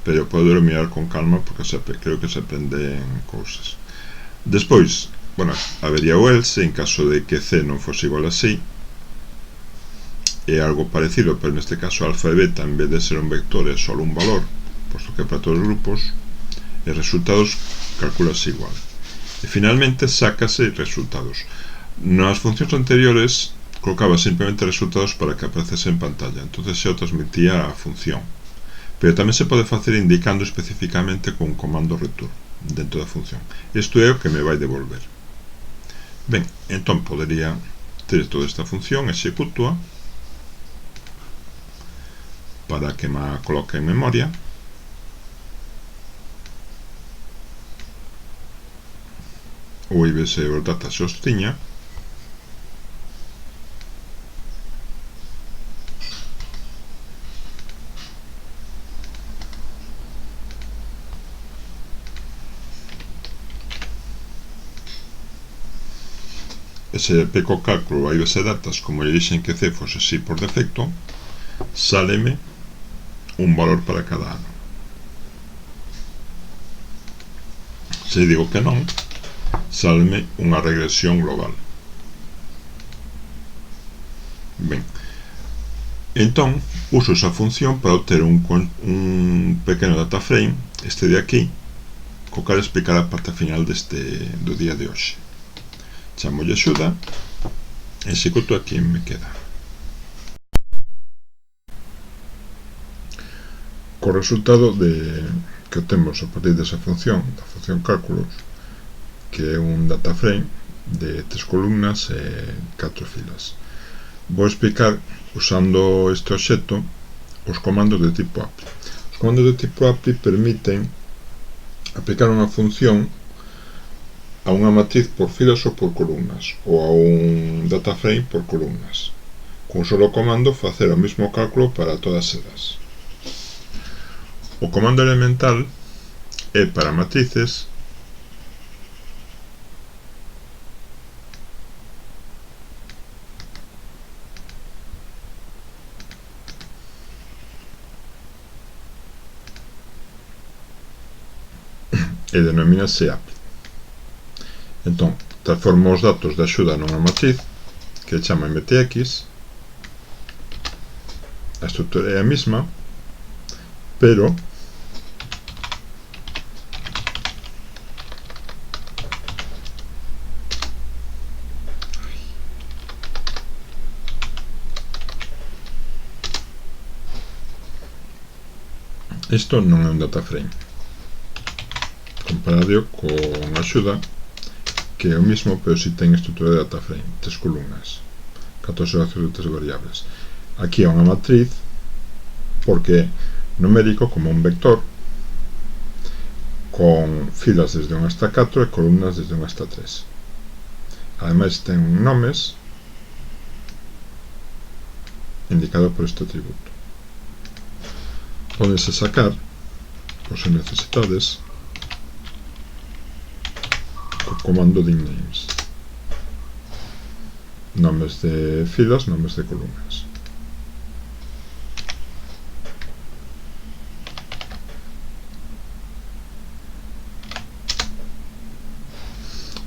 pero podo mirar con calma porque creo que se aprenden cousas. Despois, bueno, habería o else en caso de que C non fose igual a así. É algo parecido, pero neste caso alfa e beta, en vez de ser un vector, é só un valor, posto que para todos os grupos, e resultados calculase igual. E finalmente sácase resultados. Nas funcións anteriores colocaba simplemente resultados para que aparecese en pantalla, entonces xa o transmitía a función, pero tamén se pode facer indicando especificamente con un comando return dentro da función. Isto é o que me vai devolver. Ben, entón podería ter toda esta función, execútoa para que me coloque en memoria. O IBS os datas os tiña. E se peco cálculo a IBS datas como lle dixen que C fose así por defecto, sáleme un valor para cada ano. Se digo que non, sáleme unha regresión global. Ben, entón uso esa función para obter un pequeno data frame, este de aquí, co cal explicar a parte final do día de hoxe. Chamolle axuda, executo aquí e me queda. Co resultado que obtemos a partir desa función, da función cálculos, que é un data frame de 3 columnas e 4 filas. Vou explicar, usando este obxecto, os comandos de tipo apply. Os comandos de tipo apply permiten aplicar unha función a unha matriz por filas ou por columnas, ou a un data frame por columnas. Con un solo comando facer o mesmo cálculo para todas elas. O comando elemental é para matrices e denomínase apply. Entón, transformo os datos de axuda nunha matriz que chama MTX. A estrutura é a mesma, pero isto non é un data frame comparado con axuda, que é o mismo, pero si ten estrutura de data frame, 3 columnas, 14 relacións de 3 variables. Aquí é unha matriz porque é numérico como un vector, con filas desde 1 hasta 4 e columnas desde 1 hasta 3. Ademais ten nomes indicado por este atributo. Pódense sacar, por se necesitades, co comando de names. Nomes de filas, nomes de columnas.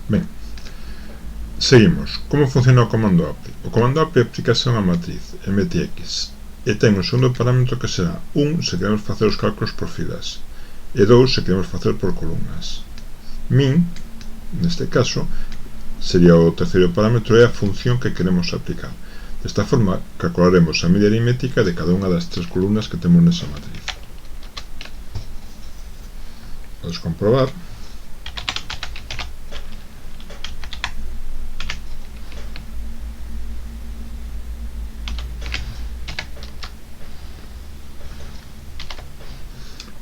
Ben, seguimos. Como funciona o comando apply? O comando apply aplícase a unha matriz MTX e ten un segundo parámetro que será 1 se queremos facer os cálculos por filas e 2 se queremos facer por columnas. Min, neste caso, sería o terceiro parámetro e a función que queremos aplicar. Desta forma, calcularemos a media aritmética de cada unha das 3 columnas que temos nesa matriz. Podes comprobar.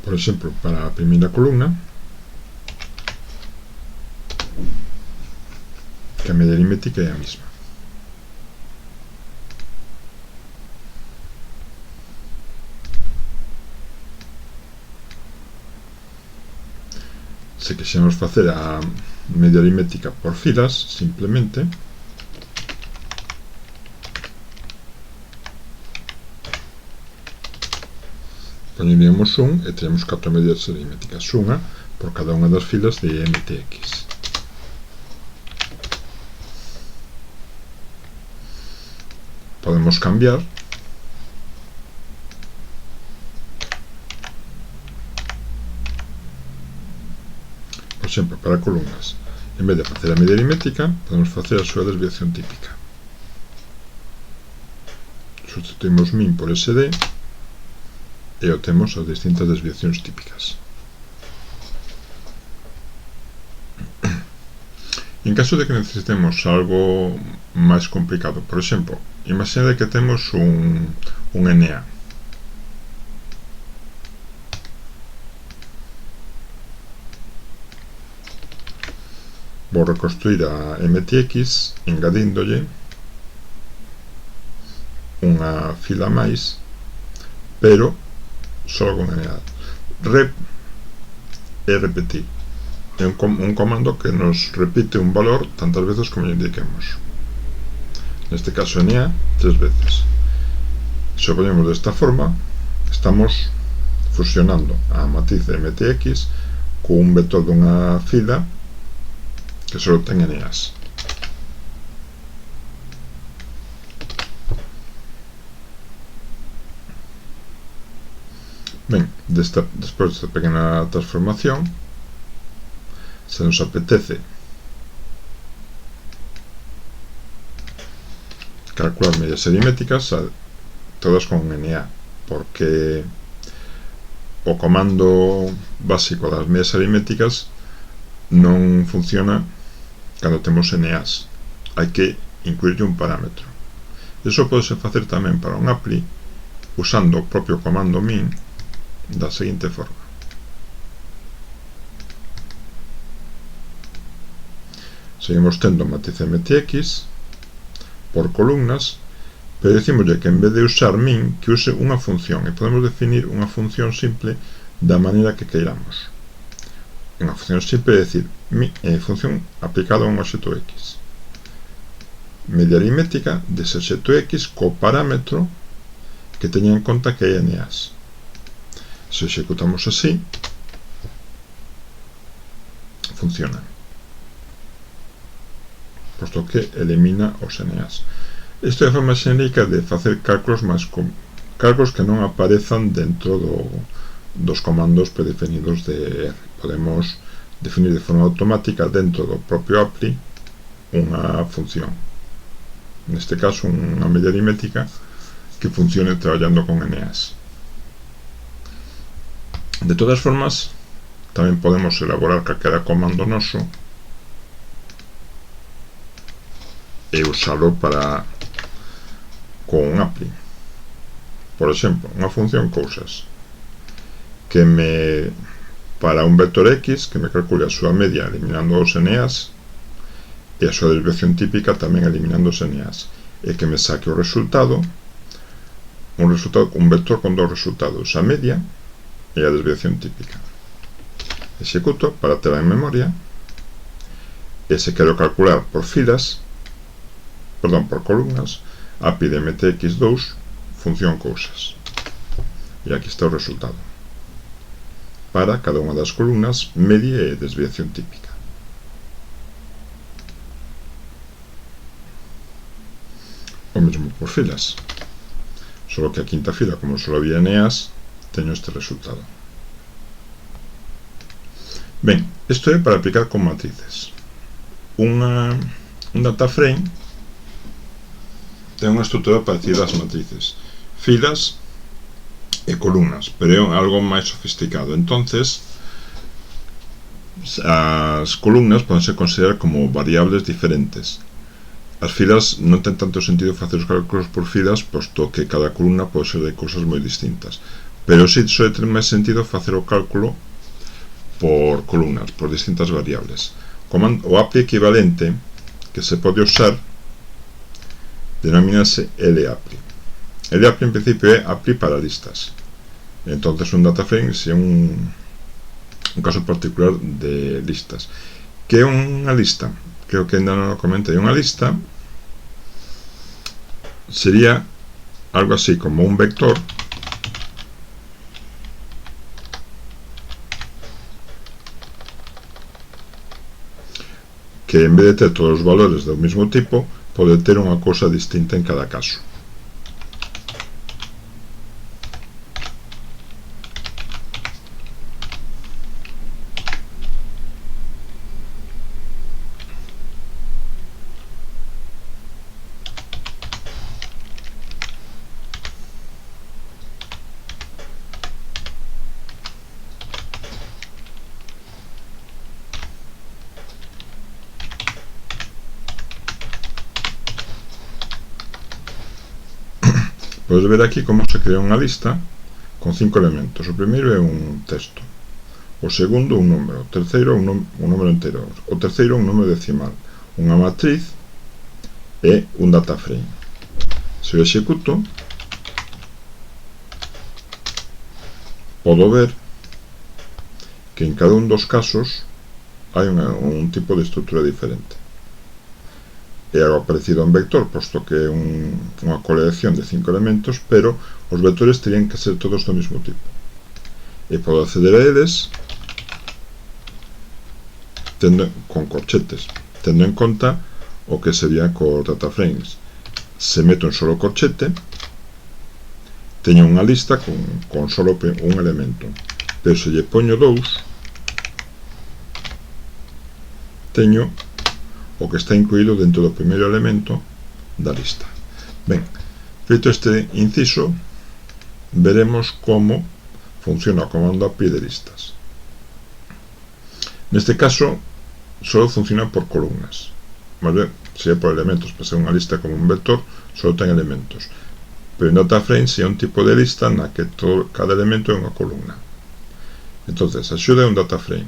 Por exemplo, para a primeira columna, que a media aritmética é a mesma. Se quixemos facer a media aritmética por filas, simplemente poñeríamos 1 e teríamos 4 medias aritméticas, unha por cada unha das filas de MTX. Podemos cambiar por exemplo, para columnas En vez de facer a media aritmética, podemos facer a súa desviación típica. Sustituimos min por SD e obtemos as distintas desviacións típicas. En caso de que necesitemos algo máis complicado, por exemplo, imaginade que temos un NA. Vou reconstruir a MTX engadíndolle unha fila máis, pero só con NA. Rep é repetir. É un comando que nos repite un valor tantas veces como lle indiquemos. Neste caso NA 3 veces. Se o ponemos desta forma, estamos fusionando a matriz de MTX cun vector dunha fila que só ten NAs. Ben, despois desta pequena transformación, se nos apetece calcular medias aritméticas, todas con NA, porque o comando básico das medias aritméticas non funciona cando temos NAs. Hai que incluir un parámetro. Iso pode facer tamén para un apply usando o propio comando min da seguinte forma. Seguimos tendo matriz MTX por columnas, pero decimoslle que en vez de usar min, que use unha función, e podemos definir unha función simple da maneira que queiramos. Unha función simple é dicir, función aplicada a un obxecto X. Media aritmética dese obxecto X co parámetro que teña en conta que hai NAs. Se executamos así, funciona, posto que elimina os NAs. Isto é a forma xenérica de facer cálculos que non aparezan dentro dos comandos predefinidos de R. Podemos definir de forma automática dentro do propio apply unha función, neste caso unha media aritmética que funcione traballando con NAs. De todas formas, tamén podemos elaborar calquera comando noso e usalo con un apply. Por exemplo, unha función cousas que para un vector X que me calcule a súa media eliminando os NAs e a súa desviación típica tamén eliminando os NAs, e que me saque o resultado, un vector con dos resultados, a media e a desviación típica. Executo para ter en memoria, e se quero calcular por columnas, API de MTX2 función cousas, e aquí está o resultado para cada unha das columnas, media e desviación típica. O mesmo por filas, só que a quinta fila, como só había NAs, teño este resultado. Ben, isto é para aplicar con matrices. Un data frame ten unha estrutura parecida ás matrices, filas e columnas, pero é algo máis sofisticado. Entonces, as columnas poden ser consideradas como variables diferentes. As filas non ten tanto sentido facer os cálculos por filas, posto que cada columna pode ser de cousas moi distintas, pero si só ten máis sentido facer o cálculo por columnas, por distintas variables. O apply equivalente que se pode usar denomínase LApply. LApply en principio é apply para listas. Entonces un data frame é un caso particular de listas. Que é unha lista? Creo que ainda non o comentei. Unha lista sería algo así como un vector que en vez de ter todos os valores do mesmo tipo, pode ter unha cousa distinta en cada caso. Podes ver aquí como se crea unha lista con 5 elementos. O primeiro é un texto, o segundo un número, o terceiro un número entero, o terceiro un número decimal, unha matriz e un data frame. Se o executo, podo ver que en cada un dos casos hai un tipo de estrutura diferente. É algo parecido a un vector, posto que é unha colección de 5 elementos, pero os vectores terían que ser todos do mesmo tipo. E podo acceder a eles con corchetes, tendo en conta o que sería cos data frames. Se meto un solo corchete, teño unha lista con solo un elemento, pero se lle poño dous, teño o que está incluído dentro do primeiro elemento da lista. Ben, feito este inciso, veremos como funciona o comando API de listas. Neste caso, só funciona por columnas. Vale? Se é por elementos, para ser unha lista como un vector, só ten elementos. Pero en DataFrame se é un tipo de lista na que cada elemento é unha columna. Entonces, axuda é un DataFrame.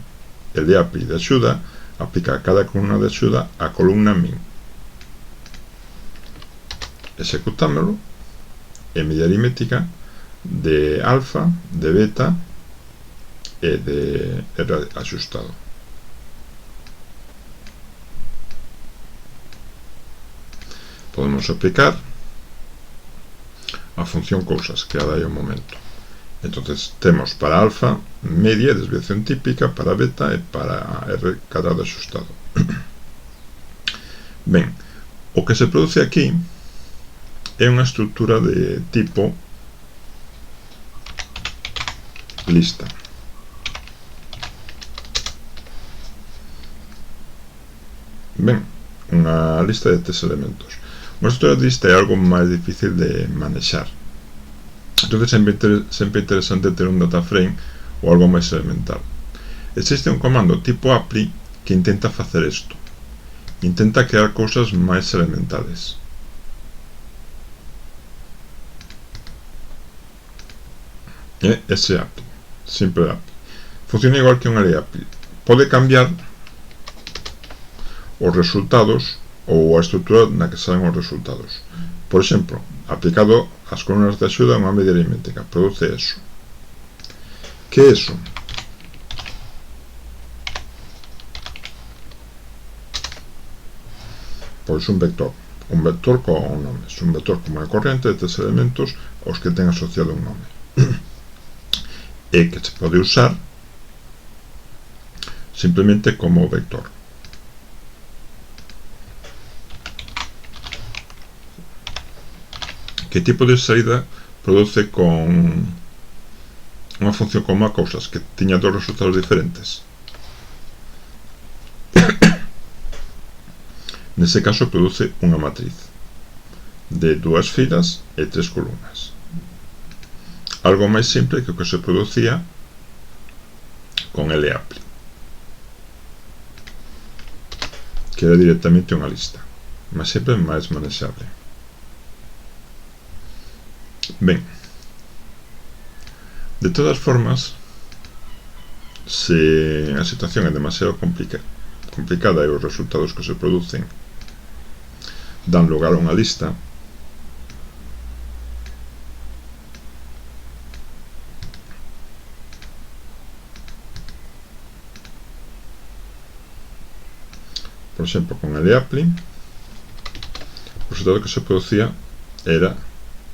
El de API de axuda aplica a cada columna de axuda a columna min. Executámoslo e media aritmética de alfa, de beta e de R axustado. Podemos aplicar a función cousas que a dai un momento. Entonces temos para alfa media, desviación típica, para beta e para R cadrado axustado. Ben, o que se produce aquí é unha estrutura de tipo lista. Ben, unha lista de 3 elementos. Unha estrutura de lista é algo máis difícil de manexar. Entonces sempre é interesante ter un data frame ou algo máis elemental. Existe un comando tipo apply que intenta facer isto. Intenta crear cousas máis elementales. É ese apply, simple apply. Funciona igual que un array apply. Pode cambiar os resultados ou a estrutura na que salen os resultados. Por exemplo, aplicado ás columnas de axuda unha media aritmética, produce eso. Que é eso? Pois un vector con nomes, un vector como unha corrente de 3 elementos aos que ten asociado un nome e que se pode usar simplemente como vector. Que tipo de saída produce con unha función como a cousas que tiña dos resultados diferentes? Nese caso produce unha matriz de 2 filas e 3 columnas. Algo máis simple que o que se producía con LApply, que era directamente unha lista, mas sempre máis manexable. Ben, de todas formas, se a situación é demasiado complicada e os resultados que se producen dan lugar a unha lista, por exemplo, con LApply, o resultado que se producía era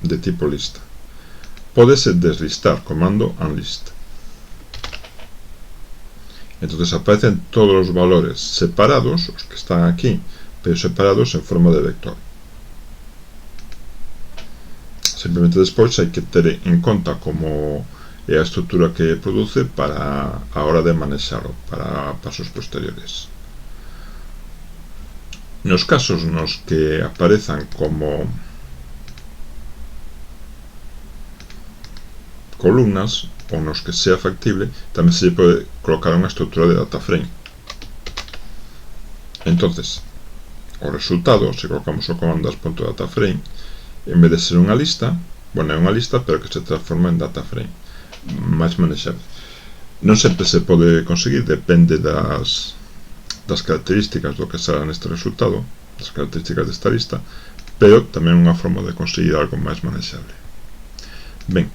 de tipo lista. Pódese deslistar, comando unlist. Entonces aparecen todos os valores separados, os que están aquí, pero separados en forma de vector. Simplemente despois hai que ter en conta como é a estrutura que produce para a hora de manexalo para pasos posteriores. Nos casos nos que aparezan como columnas ou nos que sea factible, tamén se pode colocar unha estrutura de data frame. Entonces, o resultado, se colocamos o comando as.dataframe, en vez de ser unha lista, Bueno, é unha lista, pero que se transforma en data frame, máis manexable. Non sempre se pode conseguir, depende das características do que será neste resultado, das características desta lista, pero tamén unha forma de conseguir algo máis manexable. Ben,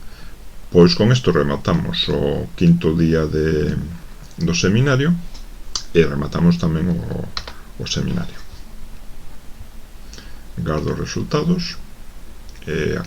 pois con isto rematamos o quinto día do seminario e rematamos tamén o seminario. Gardo os resultados e